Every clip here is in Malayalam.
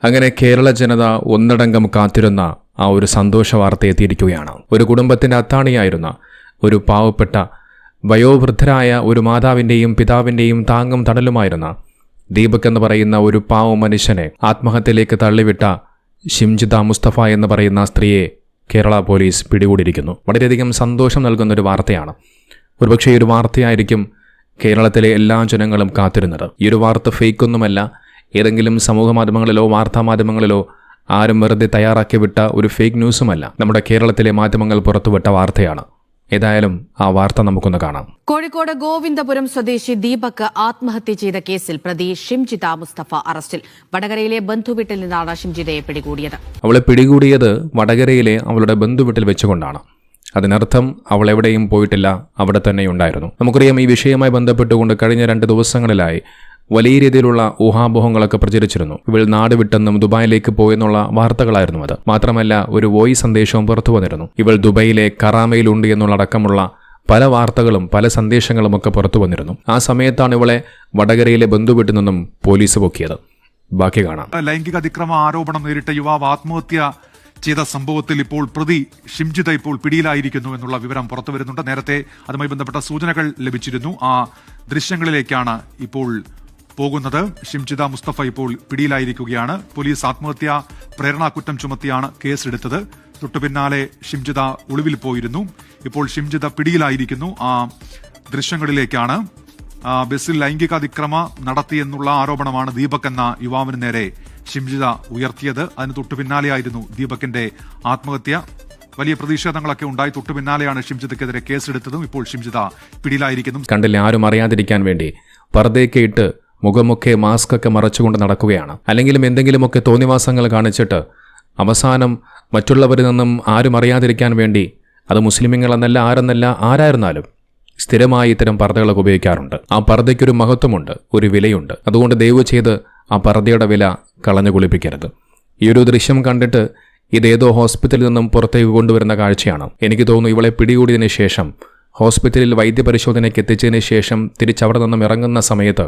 അങ്ങനെ കേരള ജനത ഒന്നടങ്കം കാത്തിരുന്ന ആ ഒരു സന്തോഷ വാർത്ത എത്തിയിരിക്കുകയാണ്. ഒരു കുടുംബത്തിന്റെ അത്താണിയായിരുന്ന ഒരു പാവപ്പെട്ട വയോവൃദ്ധരായ ഒരു മാതാവിന്റെയും പിതാവിന്റെയും താങ്ങും തണലുമായിരുന്ന ദീപക് എന്ന് പറയുന്ന ഒരു പാവ മനുഷ്യനെ ആത്മഹത്യയിലേക്ക് തള്ളിവിട്ട ഷിംജിത മുസ്തഫ എന്ന് പറയുന്ന സ്ത്രീയെ കേരള പോലീസ് പിടികൂടിയിരിക്കുന്നു. വളരെയധികം സന്തോഷം നൽകുന്നൊരു വാർത്തയാണ്. ഒരുപക്ഷെ ഈ ഒരു വാർത്തയായിരിക്കും കേരളത്തിലെ എല്ലാ ജനങ്ങളും കാത്തിരുന്നത്. ഈ ഒരു വാർത്ത ഫേക്കൊന്നുമല്ല, ഏതെങ്കിലും സമൂഹ മാധ്യമങ്ങളിലോ വാർത്താമാധ്യമങ്ങളിലോ ആരും വെറുതെ തയ്യാറാക്കി വിട്ട ഒരു ഫേക്ക് ന്യൂസുമല്ല. നമ്മുടെ കേരളത്തിലെ മാധ്യമങ്ങൾ പുറത്തുവിട്ട വാർത്തയാണ്. ഏതായാലും ആ വാർത്ത നമുക്കൊന്ന് കാണാം. കോഴിക്കോട് ഗോവിന്ദപുരം സ്വദേശി ദീപക് ആത്മഹത്യ ചെയ്ത കേസിൽ പ്രതി ഷിംജിത മുസ്തഫ അറസ്റ്റിൽ. വടകരയിലെ ബന്ധുവീട്ടിൽ നിന്നാണ് ഷിംജിതയെ പിടികൂടിയത്. അവളെ പിടികൂടിയത് വടകരയിലെ അവളുടെ ബന്ധുവീട്ടിൽ വെച്ചുകൊണ്ടാണ്. അതിനർത്ഥം അവൾ എവിടെയും പോയിട്ടില്ല, അവിടെ തന്നെയുണ്ടായിരുന്നു. നമുക്കറിയാം, ഈ വിഷയവുമായി ബന്ധപ്പെട്ടുകൊണ്ട് കഴിഞ്ഞ 2 ദിവസങ്ങളിലായി വലിയ രീതിയിലുള്ള ഊഹാപോഹങ്ങളൊക്കെ പ്രചരിച്ചിരുന്നു. ഇവൾ നാട് വിട്ടെന്നും ദുബായിലേക്ക് പോയെന്നുള്ള വാർത്തകളായിരുന്നു അത്. മാത്രമല്ല, ഒരു വോയിസ് സന്ദേശവും പുറത്തു വന്നിരുന്നു. ഇവൾ ദുബായിലെ കറാമയിലുണ്ട് എന്നുള്ളടക്കമുള്ള പല വാർത്തകളും പല സന്ദേശങ്ങളും ഒക്കെ പുറത്തു വന്നിരുന്നു. ആ സമയത്താണ് ഇവളെ വടകരയിലെ ബന്ധുവീട്ടിൽ നിന്നും പോലീസ് പൊക്കിയത്. ബാക്കി കാണാം. ലൈംഗിക അതിക്രമ ആരോപണം നേരിട്ട യുവാവ് ആത്മഹത്യ ചെയ്ത സംഭവത്തിൽ ഇപ്പോൾ പ്രതി ഷിംജിത ഇപ്പോൾ പിടിയിലായിരിക്കുന്നു എന്നുള്ള വിവരം പുറത്തു വരുന്നുണ്ട്. നേരത്തെ അതുമായി ബന്ധപ്പെട്ട സൂചനകൾ ലഭിച്ചിരുന്നു. ആ ദൃശ്യങ്ങളിലേക്കാണ് ഇപ്പോൾ പോകുന്നത്. ഷിംജിത മുസ്തഫ ഇപ്പോൾ പിടിയിലായിരിക്കുകയാണ്. പോലീസ് ആത്മഹത്യാ പ്രേരണാകുറ്റം ചുമത്തിയാണ് കേസെടുത്തത്. തൊട്ടുപിന്നാലെ ഷിംജിത ഒളിവിൽ പോയിരുന്നു. ഇപ്പോൾ ഷിംജിത പിടിയിലായിരിക്കുന്നു. ആ ദൃശ്യങ്ങളിലേക്കാണ്. ബസ്സിൽ ലൈംഗിക അതിക്രമ നടത്തിയെന്നുള്ള ആരോപണമാണ് ദീപക് എന്ന യുവാവിന് നേരെ ഷിംജിത ഉയർത്തിയത്. അതിന് തൊട്ടുപിന്നാലെയായിരുന്നു ദീപകിന്റെ ആത്മഹത്യ. വലിയ പ്രതിഷേധങ്ങളൊക്കെ ഉണ്ടായി. തൊട്ടുപിന്നാലെയാണ് ഷിംജിതക്കെതിരെ കേസെടുത്തതും. ഇപ്പോൾ ഷിംജിത പിടിയിലായിരിക്കുന്നു. കണ്ടില്ലേ, ആരും അറിയാതിരിക്കാൻ വേണ്ടി പർദ്ദയൊക്കെ ഇട്ട് മുഖമൊക്കെ മാസ്കൊക്കെ മറച്ചുകൊണ്ട് നടക്കുകയാണ്. അല്ലെങ്കിലും എന്തെങ്കിലുമൊക്കെ തോന്നിവാസങ്ങൾ കാണിച്ചിട്ട് അവസാനം മറ്റുള്ളവരിൽ നിന്നും ആരും അറിയാതിരിക്കാൻ വേണ്ടി, അത് മുസ്ലിമുകളെന്നല്ല ആരെന്നല്ല ആരായിരുന്നാലും സ്ഥിരമായി ഇത്തരം പർദ്ദകളൊക്കെ ഉപയോഗിക്കാറുണ്ട്. ആ പർദ്ദയ്ക്കൊരു മഹത്വമുണ്ട്, ഒരു വിലയുണ്ട്. അതുകൊണ്ട് ദയവ് ചെയ്ത് ആ പർദ്ദയുടെ വില കളഞ്ഞു കുളിപ്പിക്കരുത്. ഈ ഒരു ദൃശ്യം കണ്ടിട്ട് ഇതേതോ ഹോസ്പിറ്റലിൽ നിന്നും പുറത്തേക്ക് കൊണ്ടുവരുന്ന കാഴ്ചയാണ്. എനിക്ക് തോന്നുന്നു ഇവളെ പിടികൂടിയതിനു ശേഷം ഹോസ്പിറ്റലിൽ വൈദ്യപരിശോധനയ്ക്ക് എത്തിച്ചതിന് ശേഷം തിരിച്ചവിടെ നിന്നും ഇറങ്ങുന്ന സമയത്ത്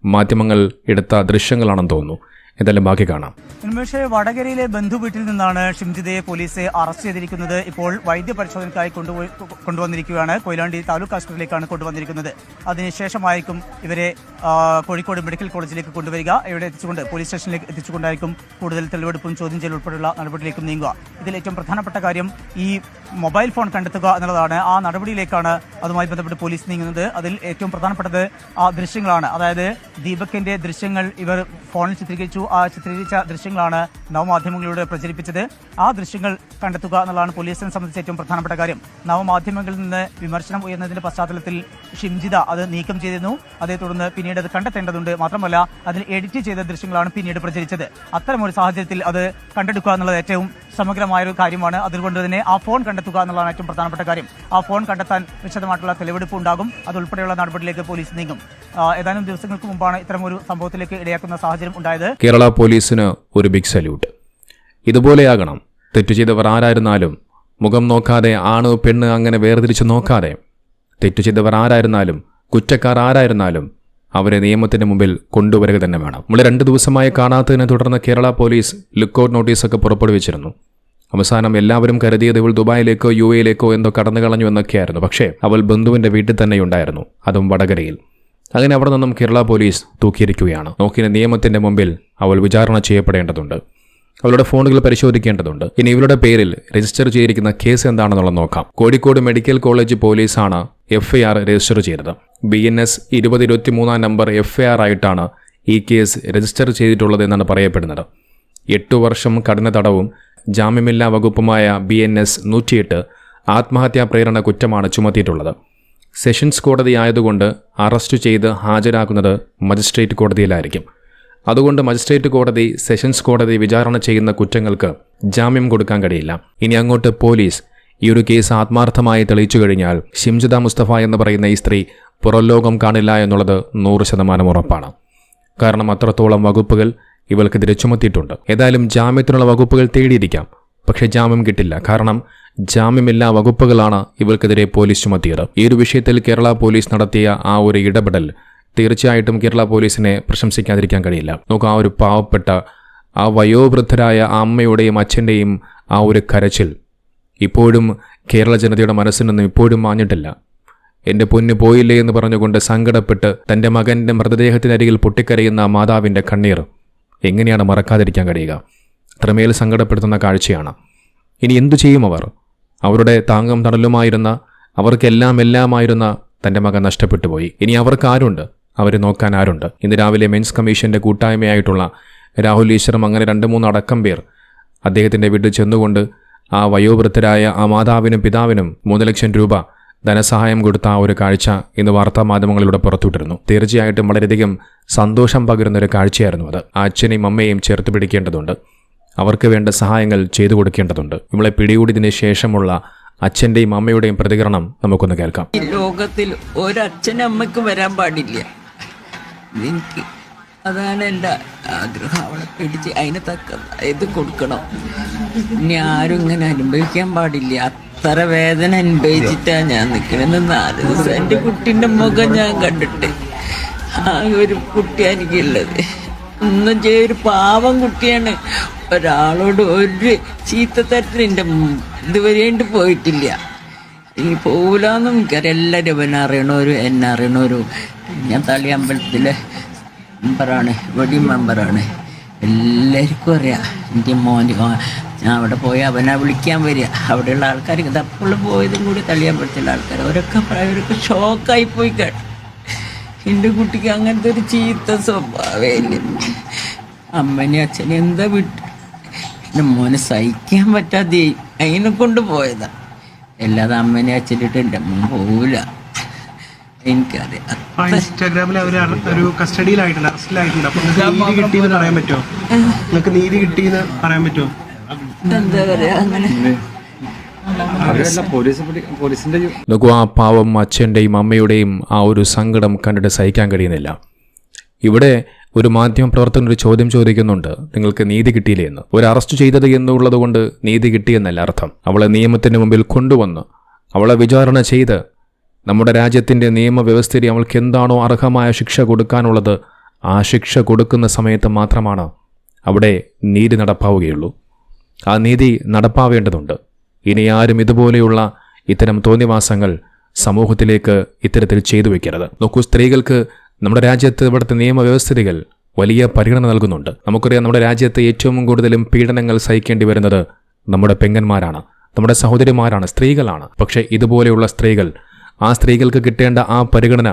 മാധ്യമങ്ങൾ എടുത്ത ദൃശ്യങ്ങളാണെന്ന് തോന്നുന്നു. എന്തായാലും ബാക്കി കാണാം. ഉന്മേഷ്, വടകരയിലെ ബന്ധുവീട്ടിൽ നിന്നാണ് ഷിംജിതയെ പോലീസ് അറസ്റ്റ് ചെയ്തിരിക്കുന്നത്. ഇപ്പോൾ വൈദ്യപരിശോധനയ്ക്കായി കൊണ്ടുവന്നിരിക്കുകയാണ്. കൊയിലാണ്ടി താലൂക്ക് ആശുപത്രിയിലേക്കാണ് കൊണ്ടുവന്നിരിക്കുന്നത്. അതിനുശേഷമായിരിക്കും ഇവരെ കോഴിക്കോട് മെഡിക്കൽ കോളേജിലേക്ക് കൊണ്ടുവരിക. ഇവിടെ എത്തിച്ചുകൊണ്ട് പോലീസ് സ്റ്റേഷനിലേക്ക് എത്തിച്ചുകൊണ്ടായിരിക്കും കൂടുതൽ തെളിവെടുപ്പും ചോദ്യം ചെയ്യൽ ഉൾപ്പെടെയുള്ള നടപടിയിലേക്കും നീങ്ങുക. ഇതിൽ ഏറ്റവും പ്രധാനപ്പെട്ട കാര്യം ഈ മൊബൈൽ ഫോൺ കണ്ടെത്തുക എന്നുള്ളതാണ്. ആ നടപടിയിലേക്കാണ് അതുമായി ബന്ധപ്പെട്ട് പോലീസ് നീങ്ങുന്നത്. അതിൽ ഏറ്റവും പ്രധാനപ്പെട്ടത് ആ ദൃശ്യങ്ങളാണ്. അതായത് ദീപകിന്റെ ദൃശ്യങ്ങൾ ഇവർ ഫോണിൽ ചിത്രീകരിച്ചു. ആ ചിത്രീകരിച്ച ദൃശ്യങ്ങളാണ് നവമാധ്യമങ്ങളിലൂടെ പ്രചരിപ്പിച്ചത്. ആ ദൃശ്യങ്ങൾ കണ്ടെത്തുക എന്നുള്ളതാണ് പോലീസിനെ സംബന്ധിച്ച് ഏറ്റവും പ്രധാനപ്പെട്ട കാര്യം. നവമാധ്യമങ്ങളിൽ നിന്ന് വിമർശനം ഉയർന്നതിന്റെ പശ്ചാത്തലത്തിൽ ഷിംജിത അത് നീക്കം ചെയ്തിരുന്നു. അതേ തുടർന്ന് പിന്നീട് അത് കണ്ടെത്തേണ്ടതുണ്ട്. മാത്രമല്ല, അതിൽ എഡിറ്റ് ചെയ്ത ദൃശ്യങ്ങളാണ് പിന്നീട് പ്രചരിച്ചത്. അത്തരമൊരു സാഹചര്യത്തിൽ അത് കണ്ടെടുക്കുക എന്നുള്ളത് ഏറ്റവും സമഗ്രമായൊരു കാര്യമാണ്. അതുകൊണ്ട് തന്നെ ആ ഫോൺ കണ്ടെത്തുക എന്നുള്ളതാണ് ഏറ്റവും പ്രധാനപ്പെട്ട കാര്യം. ആ ഫോൺ കണ്ടെത്താൻ വിശദമായിട്ടുള്ള തെളിവെടുപ്പ് ഉണ്ടാകും. അതുൾപ്പെടെയുള്ള നടപടിയിലേക്ക് പോലീസ് നീങ്ങും. ഏതാനും ദിവസങ്ങൾക്ക് മുമ്പാണ് ഇത്തരമൊരു സംഭവത്തിലേക്ക് ഇടയാക്കുന്ന സാഹചര്യം ഉണ്ടായത്. കേരള പോലീസിന് ഒരു ബിഗ് സല്യൂട്ട്. ഇതുപോലെയാകണം. തെറ്റു ചെയ്തവർ ആരായിരുന്നാലും മുഖം നോക്കാതെ, ആണ് പെണ്ണ് അങ്ങനെ വേർതിരിച്ച് നോക്കാതെ, തെറ്റു ചെയ്തവർ ആരായിരുന്നാലും കുറ്റക്കാർ ആരായിരുന്നാലും അവരെ നിയമത്തിന് മുമ്പിൽ കൊണ്ടുവരിക തന്നെ വേണം. നമ്മൾ 2 ദിവസമായി കാണാത്തതിനെ തുടർന്ന് കേരള പോലീസ് ലുക്കൌട്ട് നോട്ടീസൊക്കെ പുറപ്പെടുവിച്ചിരുന്നു. അവസാനം എല്ലാവരും കരുതിയത് ഇവൾ ദുബായിലേക്കോ UAയിലേക്കോ എന്തോ കടന്നു കളഞ്ഞു എന്നൊക്കെയായിരുന്നു. പക്ഷേ അവൾ ബന്ധുവിന്റെ വീട്ടിൽ തന്നെയുണ്ടായിരുന്നു, അതും വടകരയിൽ. അങ്ങനെ അവിടെ നിന്നും കേരള പോലീസ് തൂക്കിയിരിക്കുകയാണ്. നോക്കിയ നിയമത്തിന്റെ മുമ്പിൽ അവൾ വിചാരണ ചെയ്യപ്പെടേണ്ടതുണ്ട്. അവളുടെ ഫോണുകൾ പരിശോധിക്കേണ്ടതുണ്ട്. ഇനി ഇവരുടെ പേരിൽ രജിസ്റ്റർ ചെയ്തിരിക്കുന്ന കേസ് എന്താണെന്നുള്ളത് നോക്കാം. കോഴിക്കോട് മെഡിക്കൽ കോളേജ് പോലീസാണ് FIR രജിസ്റ്റർ ചെയ്തത്. BNS 2023 നമ്പർ FIR ആയിട്ടാണ് ഈ കേസ് രജിസ്റ്റർ ചെയ്തിട്ടുള്ളത് എന്നാണ് പറയപ്പെടുന്നത്. 8 വർഷം കഠിന തടവും ജാമ്യമില്ലാ വകുപ്പുമായ BNS 108 ആത്മഹത്യാ പ്രേരണ കുറ്റമാണ് ചുമത്തിയിട്ടുള്ളത്. സെഷൻസ് കോടതി ആയതുകൊണ്ട് അറസ്റ്റ് ചെയ്ത് ഹാജരാക്കുന്നത് മജിസ്ട്രേറ്റ് കോടതിയിലായിരിക്കും. അതുകൊണ്ട് മജിസ്ട്രേറ്റ് കോടതി, സെഷൻസ് കോടതി വിചാരണ ചെയ്യുന്ന കുറ്റങ്ങൾക്ക് ജാമ്യം കൊടുക്കാൻ കഴിയില്ല. ഇനി അങ്ങോട്ട് പോലീസ് ഈ ഒരു കേസ് ആത്മാർത്ഥമായി തെളിയിച്ചു കഴിഞ്ഞാൽ ഷിംജിത മുസ്തഫ എന്ന് പറയുന്ന ഈ സ്ത്രീ പുറംലോകം കാണില്ല എന്നുള്ളത് 100% ഉറപ്പാണ്. കാരണം അത്രത്തോളം വകുപ്പുകൾ ഇവൾക്കെതിരെ ചുമത്തിയിട്ടുണ്ട്. ഏതായാലും ജാമ്യത്തിനുള്ള വകുപ്പുകൾ തേടിയിരിക്കാം, പക്ഷേ ജാമ്യം കിട്ടില്ല. കാരണം ജാമ്യമില്ലാ വകുപ്പുകളാണ് ഇവൾക്കെതിരെ പോലീസ് ചുമത്തിയത്. ഈ ഒരു വിഷയത്തിൽ കേരള പോലീസ് നടത്തിയ ആ ഒരു ഇടപെടൽ തീർച്ചയായിട്ടും കേരള പോലീസിനെ പ്രശംസിക്കാതിരിക്കാൻ കഴിയില്ല. നമുക്ക് ആ ഒരു പാവപ്പെട്ട ആ വയോവൃദ്ധരായ ആ അമ്മയുടെയും അച്ഛൻ്റെയും ആ ഒരു കരച്ചിൽ ഇപ്പോഴും കേരള ജനതയുടെ മനസ്സിൽ നിന്നും ഇപ്പോഴും മാഞ്ഞിട്ടില്ല. എൻ്റെ പൊന്ന് പോയില്ലേ എന്ന് പറഞ്ഞുകൊണ്ട് സങ്കടപ്പെട്ട് തൻ്റെ മകൻ്റെ മൃതദേഹത്തിനരികിൽ പൊട്ടിക്കരയുന്ന ആ മാതാവിൻ്റെ കണ്ണീർ എങ്ങനെയാണ് മറക്കാതിരിക്കാൻ കഴിയുക? അത്രമേൽ സങ്കടപ്പെടുത്തുന്ന കാഴ്ചയാണ്. ഇനി എന്തു ചെയ്യും അവർ? അവരുടെ താങ്ങും തണലുമായിരുന്ന, അവർക്കെല്ലാമായിരുന്ന തൻ്റെ മകൻ നഷ്ടപ്പെട്ടു പോയി. ഇനി അവർക്ക് ആരുണ്ട്? അവരെ നോക്കാൻ ആരുണ്ട്? ഇന്ന് രാവിലെ മെൻസ് കമ്മീഷൻ്റെ കൂട്ടായ്മയായിട്ടുള്ള രാഹുൽ ഈശ്വരം അങ്ങനെ 2-3 അടക്കം പേർ അദ്ദേഹത്തിൻ്റെ വീട്ടിൽ ചെന്നുകൊണ്ട് ആ വയോവൃദ്ധരായ ആ മാതാവിനും പിതാവിനും 3 ലക്ഷം രൂപ ധനസഹായം കൊടുത്ത ആ ഒരു കാഴ്ച ഇന്ന് വാർത്താമാധ്യമങ്ങളിലൂടെ പുറത്തുവിട്ടിരുന്നു. തീർച്ചയായിട്ടും വളരെയധികം സന്തോഷം പകരുന്നൊരു കാഴ്ചയായിരുന്നു അത്. ആ അച്ഛനെയും അമ്മയെയും ചേർത്ത് പിടിക്കേണ്ടതുണ്ട്. അവർക്ക് വേണ്ട സഹായങ്ങൾ ചെയ്തു കൊടുക്കേണ്ടതുണ്ട്. നമ്മളെ പിടികൂടിയതിന് ശേഷമുള്ള അച്ഛൻ്റെയും അമ്മയുടെയും പ്രതികരണം നമുക്കൊന്ന് കേൾക്കാം. ഈ ലോകത്തിൽ ഒരച്ഛനമ്മയ്ക്ക് വരാൻ പാടില്ല. എനിക്ക് അതാണ് എൻ്റെ ആഗ്രഹം. അവളെ പിടിച്ച് അതിന് തക്ക ഇത് കൊടുക്കണം. ഇനി ആരും ഇങ്ങനെ അനുഭവിക്കാൻ പാടില്ല. അത്ര വേദന അനുഭവിച്ചിട്ടാണ് ഞാൻ നിൽക്കണമെന്ന് 4 ദിവസം എൻ്റെ കുട്ടീൻ്റെ മുഖം ഞാൻ കണ്ടിട്ട്. ആ ഒരു കുട്ടിയാണ് എനിക്കുള്ളത്. ഒന്നും ഒരു പാവം കുട്ടിയാണ്. ഒരാളോട് ഒരു ചീത്തത്തരത്തിൽ എൻ്റെ ഇതുവരെയായിട്ട് പോയിട്ടില്ല. ഇനി പോകില്ലെന്നും എനിക്കറിയാം. എല്ലാവരും എന്നെ അറിയണവരും ഞാൻ തളി അമ്പലത്തിലെ മെമ്പറാണ്, വെടി മെമ്പറാണ്. എല്ലാവർക്കും അറിയാം എൻ്റെ മോന്. ഞാൻ അവിടെ പോയി അവനെ വിളിക്കാൻ വരിക. അവിടെയുള്ള ആൾക്കാർക്ക് തപ്പോൾ പോയതും കൂടി തളിയമ്പലത്തിലെ ആൾക്കാർ അവരൊക്കെ അവരൊക്കെ ഷോക്കായി പോയി കേട്ടു. എൻ്റെ കുട്ടിക്ക് അങ്ങനത്തെ ഒരു ചീത്ത സ്വഭാവമേ ഇല്ല. അമ്മനെ അച്ഛനെ എന്താ വിട്ടു എൻ്റെ മോനെ സഹിക്കാൻ പറ്റാതെ അതിനെ കൊണ്ട് പോയതാ. അല്ലാതെ അമ്മനെ അച്ഛനിട്ട് എൻ്റെ അമ്മ പോവില്ല. എനിക്കറിയാം. ഇൻസ്റ്റാഗ്രാമിൽ അവർ ഒരു കസ്റ്റഡിയിലായിട്ടുണ്ട്, അറസ്റ്റിലായിട്ടുണ്ട്. അപ്പൊ നീതി കിട്ടിയെന്ന് പറയാൻ പറ്റുമോ? നിങ്ങൾക്ക് നീതി കിട്ടിയെന്ന് പറയാൻ പറ്റുമോ? എന്താ പറയാ അങ്ങനെ നോക്കൂ, ആ പാവം അച്ഛൻ്റെയും അമ്മയുടെയും ആ ഒരു സങ്കടം കണ്ടിട്ട് സഹിക്കാൻ കഴിയുന്നില്ല. ഇവിടെ ഒരു മാധ്യമപ്രവർത്തകൻ ഒരു ചോദ്യം ചോദിക്കുന്നുണ്ട്, നിങ്ങൾക്ക് നീതി കിട്ടിയില്ലേ എന്ന്. ഒരു അറസ്റ്റ് ചെയ്തത് എന്നുള്ളത് കൊണ്ട് നീതി കിട്ടിയെന്നല്ല അർത്ഥം. അവളെ നിയമത്തിന് മുമ്പിൽ കൊണ്ടുവന്ന് അവളെ വിചാരണ ചെയ്ത് നമ്മുടെ രാജ്യത്തിൻ്റെ നിയമവ്യവസ്ഥയിൽ അവൾക്ക് എന്താണോ അർഹമായ ശിക്ഷ കൊടുക്കാനുള്ളത് ആ ശിക്ഷ കൊടുക്കുന്ന സമയത്ത് മാത്രമാണ് അവിടെ നീതി നടപ്പാവുകയുള്ളൂ. ആ നീതി നടപ്പാവേണ്ടതുണ്ട്. ഇനി ആരും ഇതുപോലെയുള്ള ഇത്തരം തോന്നിവാസങ്ങൾ സമൂഹത്തിലേക്ക് ഇത്തരത്തിൽ ചെയ്തു വെക്കരുത്. നോക്കൂ, സ്ത്രീകൾക്ക് നമ്മുടെ രാജ്യത്ത് ഇവിടുത്തെ നിയമവ്യവസ്ഥിതികൾ വലിയ പരിഗണന നൽകുന്നുണ്ട്. നമുക്കറിയാം, നമ്മുടെ രാജ്യത്ത് ഏറ്റവും കൂടുതലും പീഡനങ്ങൾ സഹിക്കേണ്ടി വരുന്നത് നമ്മുടെ പെങ്ങന്മാരാണ്, നമ്മുടെ സഹോദരിമാരാണ്, സ്ത്രീകളാണ്. പക്ഷേ ഇതുപോലെയുള്ള സ്ത്രീകൾ, ആ സ്ത്രീകൾക്ക് കിട്ടേണ്ട ആ പരിഗണന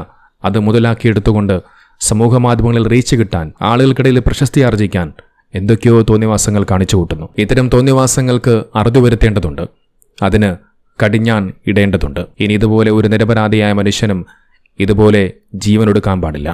അത് മുതലാക്കിയെടുത്തുകൊണ്ട് സമൂഹ മാധ്യമങ്ങളിൽ റീച്ച് കിട്ടാൻ, ആളുകൾക്കിടയിൽ പ്രശസ്തി ആർജിക്കാൻ എന്തൊക്കെയോ തോന്നിവാസങ്ങൾ കാണിച്ചു കൂട്ടുന്നു. ഇത്തരം തോന്നിവാസങ്ങൾക്ക് അറുതി വരുത്തേണ്ടതുണ്ട്. അതിന് കടിഞ്ഞാൻ ഇടേണ്ടതുണ്ട്. ഇനി ഇതുപോലെ ഒരു നിരപരാധിയായ മനുഷ്യനും ഇതുപോലെ ജീവനൊടുക്കാൻ പാടില്ല.